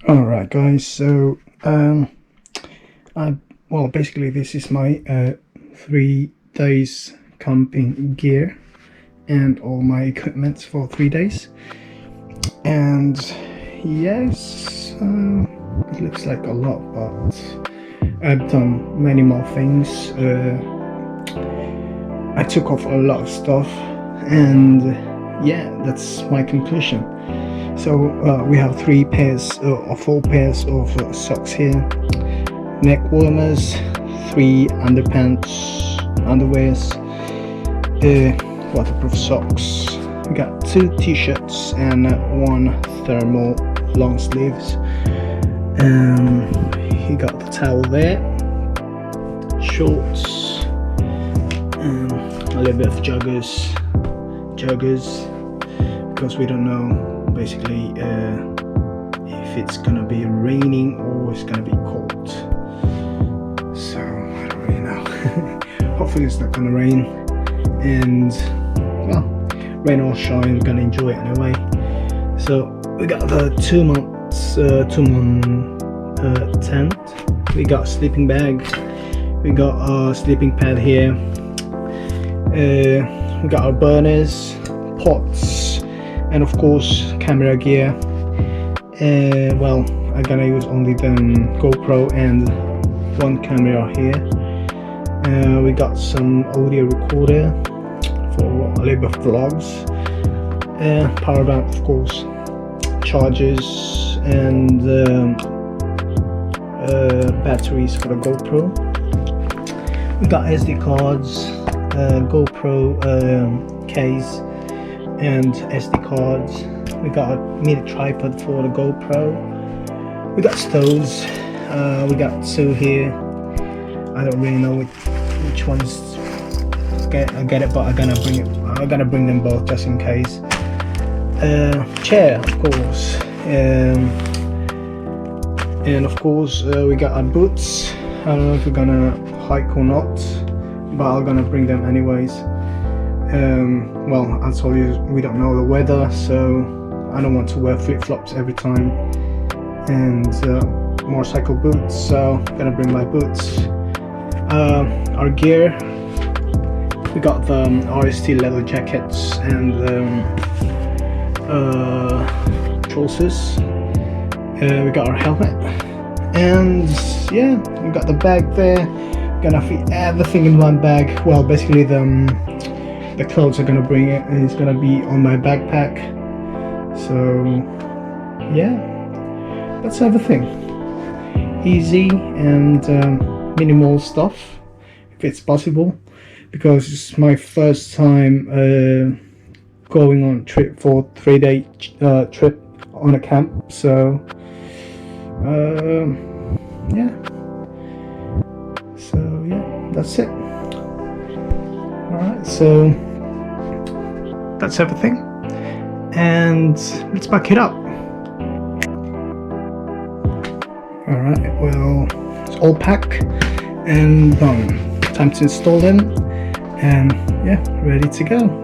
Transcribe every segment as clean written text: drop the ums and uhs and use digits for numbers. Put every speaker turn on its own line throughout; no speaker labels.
Alright guys, so I well basically this is my 3 days camping gear and all my equipment for 3 days. And yes, it looks like a lot, but I've done many more things. I took off a lot of stuff, and yeah, that's my conclusion. So we have 3 pairs or 4 pairs of socks here, neck warmers, 3 underpants, underwears, waterproof socks. We got 2 t-shirts and 1 thermal long sleeves. You got the towel there, shorts, a little bit of joggers, because we don't know basically if it's gonna be raining or it's gonna be cold, so I don't really know. Hopefully it's not gonna rain, and well, rain or shine, we're gonna enjoy it anyway. So we got the 2-month tent, we got a sleeping bag, we got a sleeping pad here, we got our burners, pots, and of course camera gear. Well, I'm gonna use only the GoPro and 1 camera here. We got some audio recorder for a little bit of vlogs, power bank of course, chargers, and batteries for the GoPro. We got SD cards, GoPro case, and SD cards. We got a mini tripod for the GoPro. We got stoves. We got 2 here. I don't really know which ones I get it, but I'm gonna bring them both just in case. Chair, of course, and of course we got our boots. I don't know if we're gonna hike or not, but I'm gonna bring them anyways. Well, I told you we don't know the weather, so I don't want to wear flip-flops every time, and motorcycle boots, so I'm gonna bring my boots. Our gear, we got the RST leather jackets and trousers. We got our helmet, and yeah, we got the bag there. Gonna fit everything in 1 bag. Well, basically the clothes are gonna bring it, and it's gonna be on my backpack. So yeah, that's everything. Easy and minimal stuff if it's possible, because it's my first time going on a trip for 3-day trip on a camp. So yeah, that's it. Alright, so that's everything, and let's back it up. Alright, well, it's all packed and done. Time to install them, and yeah, ready to go.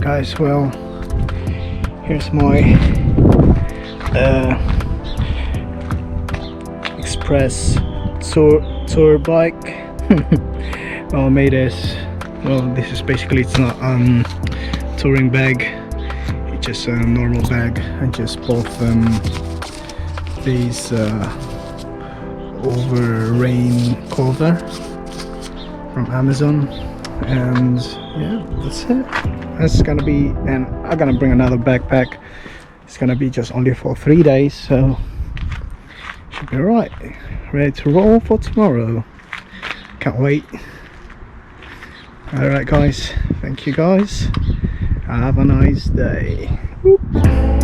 Alright guys, well, here's my Express tour bike. Well, I made this. Well, this is basically, it's not touring bag. It's just a normal bag. I just bought these over rain cover from Amazon, and yeah, that's it. That's gonna be, and I'm gonna bring another backpack. It's gonna be just only for 3 days, so should be alright. Ready to roll for tomorrow. Can't wait. Alright guys, thank you guys. Have a nice day. Whoop.